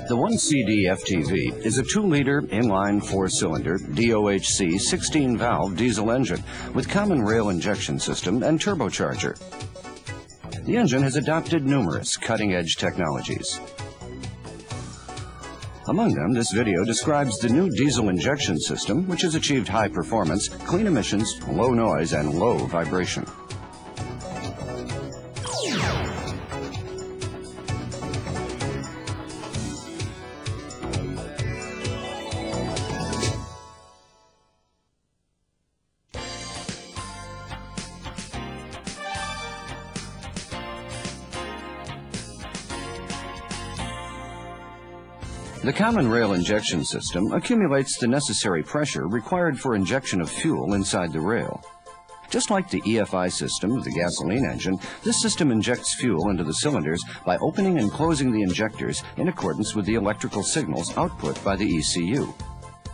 The 1CD FTV is a 2-liter inline 4-cylinder DOHC 16-valve diesel engine with common rail injection system and turbocharger. The engine has adopted numerous cutting-edge technologies. Among them, this video describes the new diesel injection system, which has achieved high performance, clean emissions, low noise, and low vibration. The common rail injection system accumulates the necessary pressure required for injection of fuel inside the rail. Just like the EFI system of the gasoline engine, this system injects fuel into the cylinders by opening and closing the injectors in accordance with the electrical signals output by the ECU.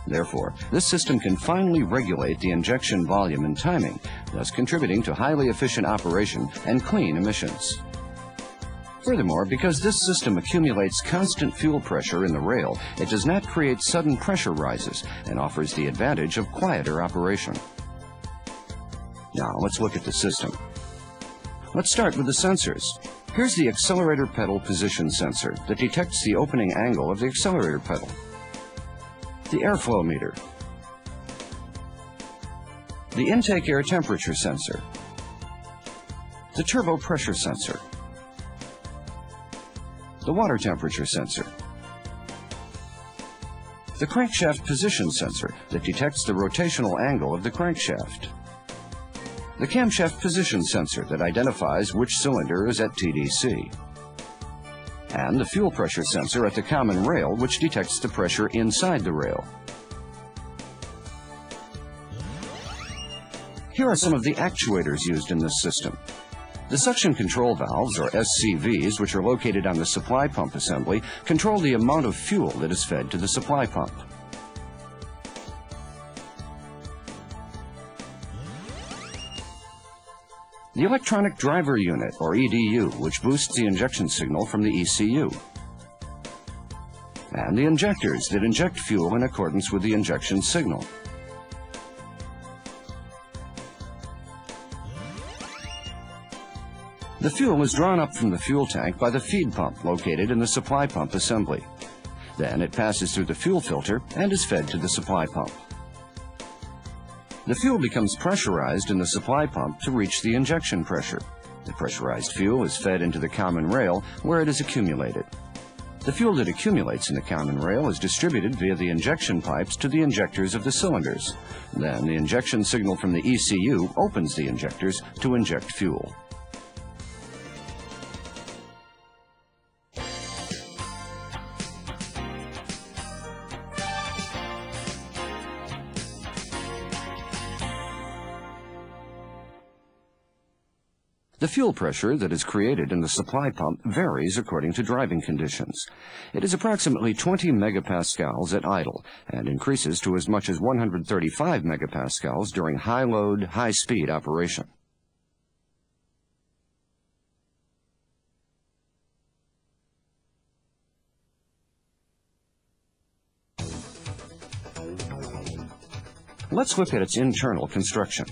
Therefore, this system can finely regulate the injection volume and timing, thus contributing to highly efficient operation and clean emissions. Furthermore, because this system accumulates constant fuel pressure in the rail, it does not create sudden pressure rises and offers the advantage of quieter operation. Now, let's look at the system. Let's start with the sensors. Here's the accelerator pedal position sensor that detects the opening angle of the accelerator pedal. The airflow meter. The intake air temperature sensor. The turbo pressure sensor. The water temperature sensor. The crankshaft position sensor that detects the rotational angle of the crankshaft. The camshaft position sensor that identifies which cylinder is at TDC. And the fuel pressure sensor at the common rail, which detects the pressure inside the rail. Here are some of the actuators used in this system. The suction control valves, or SCVs, which are located on the supply pump assembly, control the amount of fuel that is fed to the supply pump. The electronic driver unit, or EDU, which boosts the injection signal from the ECU. And the injectors that inject fuel in accordance with the injection signal. The fuel is drawn up from the fuel tank by the feed pump located in the supply pump assembly. Then it passes through the fuel filter and is fed to the supply pump. The fuel becomes pressurized in the supply pump to reach the injection pressure. The pressurized fuel is fed into the common rail where it is accumulated. The fuel that accumulates in the common rail is distributed via the injection pipes to the injectors of the cylinders. Then the injection signal from the ECU opens the injectors to inject fuel. The fuel pressure that is created in the supply pump varies according to driving conditions. It is approximately 20 megapascals at idle and increases to as much as 135 megapascals during high-load, high-speed operation. Let's look at its internal construction.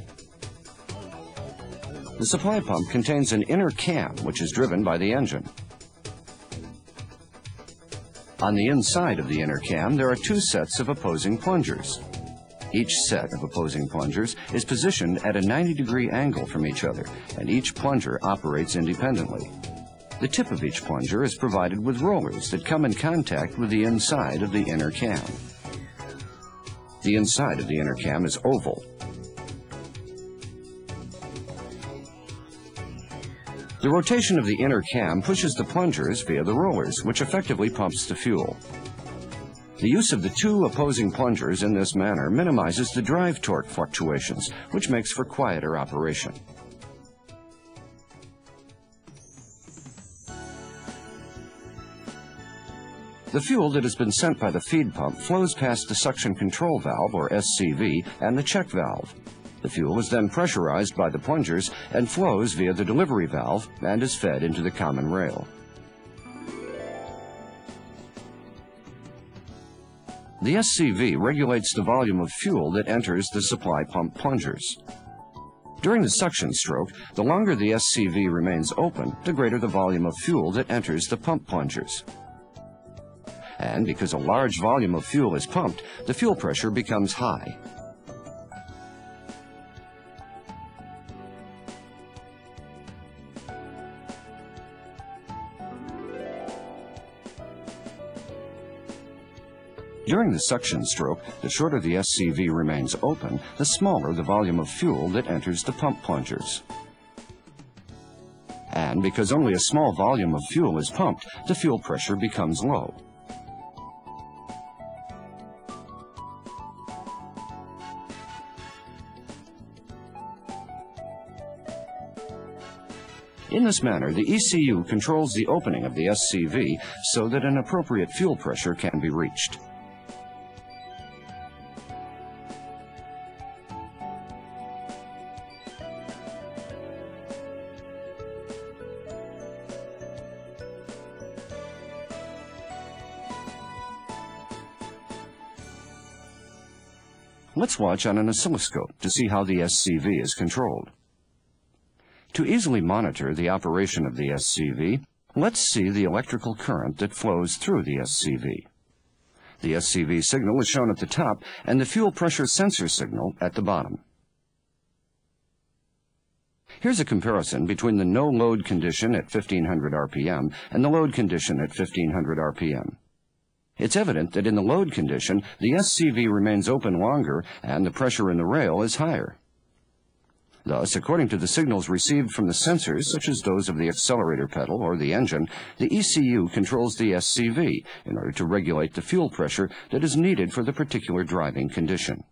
The supply pump contains an inner cam, which is driven by the engine. On the inside of the inner cam, there are two sets of opposing plungers. Each set of opposing plungers is positioned at a 90-degree angle from each other, and each plunger operates independently. The tip of each plunger is provided with rollers that come in contact with the inside of the inner cam. The inside of the inner cam is oval. The rotation of the inner cam pushes the plungers via the rollers, which effectively pumps the fuel. The use of the two opposing plungers in this manner minimizes the drive torque fluctuations, which makes for quieter operation. The fuel that has been sent by the feed pump flows past the suction control valve, or SCV, and the check valve. The fuel is then pressurized by the plungers and flows via the delivery valve and is fed into the common rail. The SCV regulates the volume of fuel that enters the supply pump plungers. During the suction stroke, the longer the SCV remains open, the greater the volume of fuel that enters the pump plungers. And because a large volume of fuel is pumped, the fuel pressure becomes high. During the suction stroke, the shorter the SCV remains open, the smaller the volume of fuel that enters the pump plungers. And because only a small volume of fuel is pumped, the fuel pressure becomes low. In this manner, the ECU controls the opening of the SCV so that an appropriate fuel pressure can be reached. Let's watch on an oscilloscope to see how the SCV is controlled. To easily monitor the operation of the SCV, let's see the electrical current that flows through the SCV. The SCV signal is shown at the top and the fuel pressure sensor signal at the bottom. Here's a comparison between the no-load condition at 1500 RPM and the load condition at 1500 RPM. It's evident that in the load condition, the SCV remains open longer and the pressure in the rail is higher. Thus, according to the signals received from the sensors, such as those of the accelerator pedal or the engine, the ECU controls the SCV in order to regulate the fuel pressure that is needed for the particular driving condition.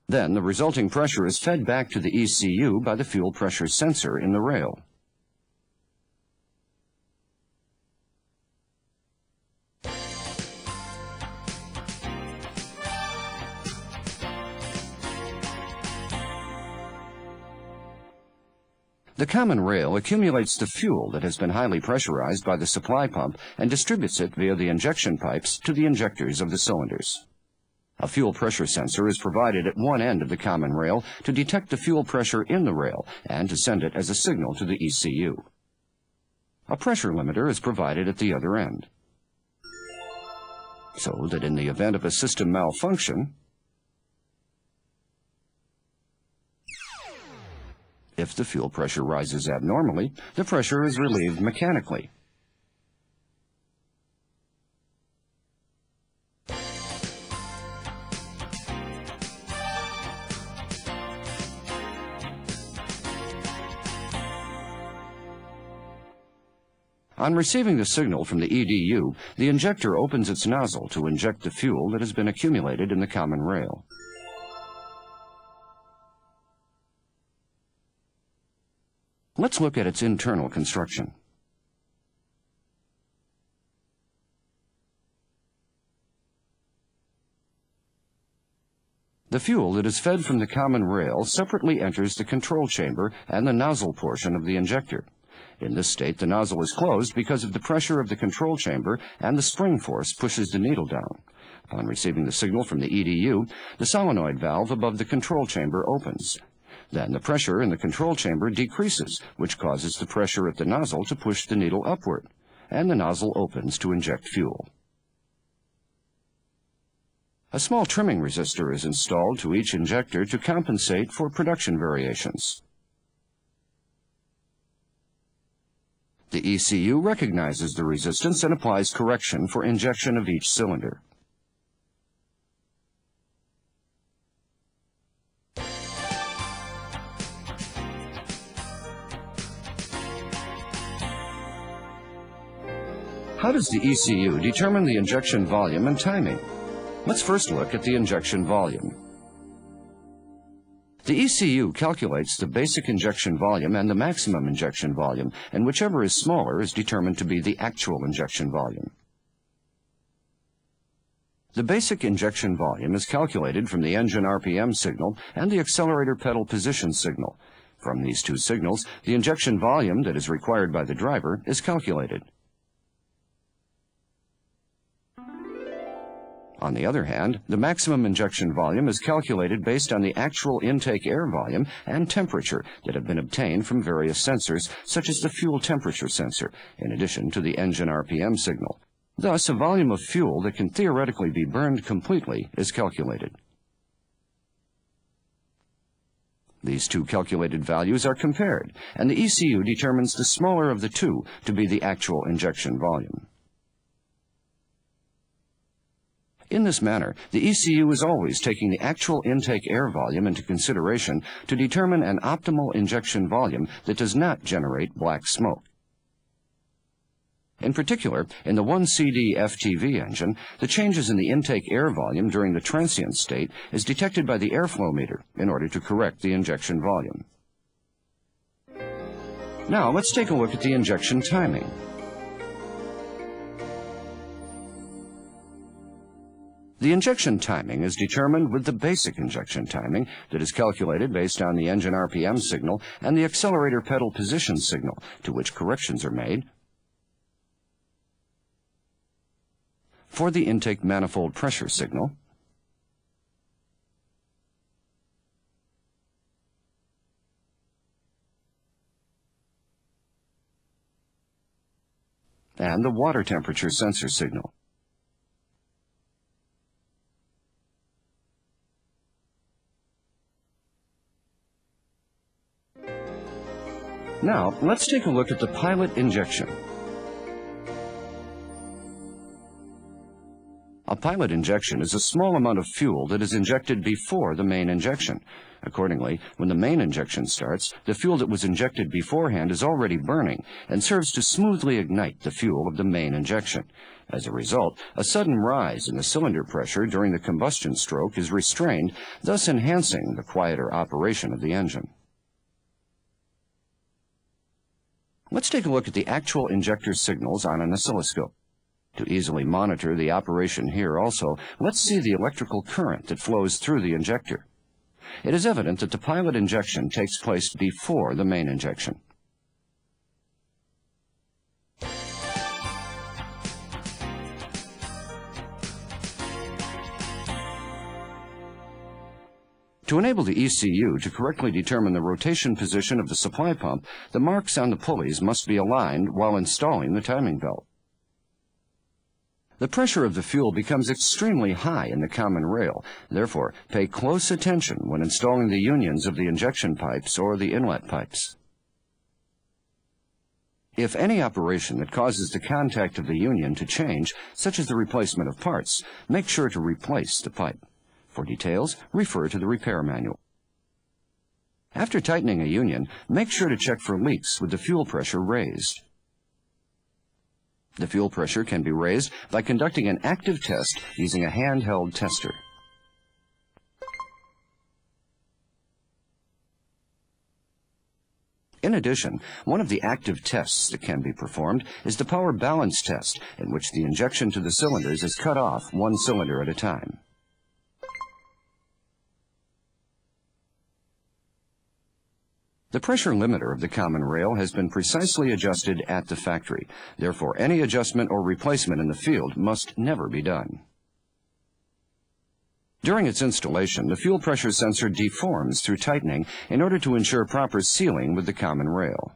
Then, the resulting pressure is fed back to the ECU by the fuel pressure sensor in the rail. The common rail accumulates the fuel that has been highly pressurized by the supply pump and distributes it via the injection pipes to the injectors of the cylinders. A fuel pressure sensor is provided at one end of the common rail to detect the fuel pressure in the rail and to send it as a signal to the ECU. A pressure limiter is provided at the other end, so that in the event of a system malfunction, if the fuel pressure rises abnormally, the pressure is relieved mechanically. On receiving the signal from the EDU, the injector opens its nozzle to inject the fuel that has been accumulated in the common rail. Let's look at its internal construction. The fuel that is fed from the common rail separately enters the control chamber and the nozzle portion of the injector. In this state, the nozzle is closed because of the pressure of the control chamber and the spring force pushes the needle down. Upon receiving the signal from the EDU, the solenoid valve above the control chamber opens. Then the pressure in the control chamber decreases, which causes the pressure at the nozzle to push the needle upward, and the nozzle opens to inject fuel. A small trimming resistor is installed to each injector to compensate for production variations. The ECU recognizes the resistance and applies correction for injection of each cylinder. How does the ECU determine the injection volume and timing? Let's first look at the injection volume. The ECU calculates the basic injection volume and the maximum injection volume, and whichever is smaller is determined to be the actual injection volume. The basic injection volume is calculated from the engine RPM signal and the accelerator pedal position signal. From these two signals, the injection volume that is required by the driver is calculated. On the other hand, the maximum injection volume is calculated based on the actual intake air volume and temperature that have been obtained from various sensors, such as the fuel temperature sensor, in addition to the engine RPM signal. Thus, a volume of fuel that can theoretically be burned completely is calculated. These two calculated values are compared, and the ECU determines the smaller of the two to be the actual injection volume. In this manner, the ECU is always taking the actual intake air volume into consideration to determine an optimal injection volume that does not generate black smoke. In particular, in the 1CD FTV engine, the changes in the intake air volume during the transient state is detected by the airflow meter in order to correct the injection volume. Now, let's take a look at the injection timing. The injection timing is determined with the basic injection timing that is calculated based on the engine RPM signal and the accelerator pedal position signal, to which corrections are made. For the intake manifold pressure signal, and the water temperature sensor signal. Now, let's take a look at the pilot injection. A pilot injection is a small amount of fuel that is injected before the main injection. Accordingly, when the main injection starts, the fuel that was injected beforehand is already burning and serves to smoothly ignite the fuel of the main injection. As a result, a sudden rise in the cylinder pressure during the combustion stroke is restrained, thus enhancing the quieter operation of the engine. Let's take a look at the actual injector signals on an oscilloscope. To easily monitor the operation here also, let's see the electrical current that flows through the injector. It is evident that the pilot injection takes place before the main injection. To enable the ECU to correctly determine the rotation position of the supply pump, the marks on the pulleys must be aligned while installing the timing belt. The pressure of the fuel becomes extremely high in the common rail. Therefore, pay close attention when installing the unions of the injection pipes or the inlet pipes. If any operation that causes the contact of the union to change, such as the replacement of parts, make sure to replace the pipe. For details, refer to the repair manual. After tightening a union, make sure to check for leaks with the fuel pressure raised. The fuel pressure can be raised by conducting an active test using a handheld tester. In addition, one of the active tests that can be performed is the power balance test, in which the injection to the cylinders is cut off one cylinder at a time. The pressure limiter of the common rail has been precisely adjusted at the factory. Therefore, any adjustment or replacement in the field must never be done. During its installation, the fuel pressure sensor deforms through tightening in order to ensure proper sealing with the common rail.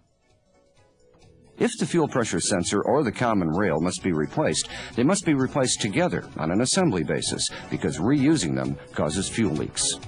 If the fuel pressure sensor or the common rail must be replaced, they must be replaced together on an assembly basis because reusing them causes fuel leaks.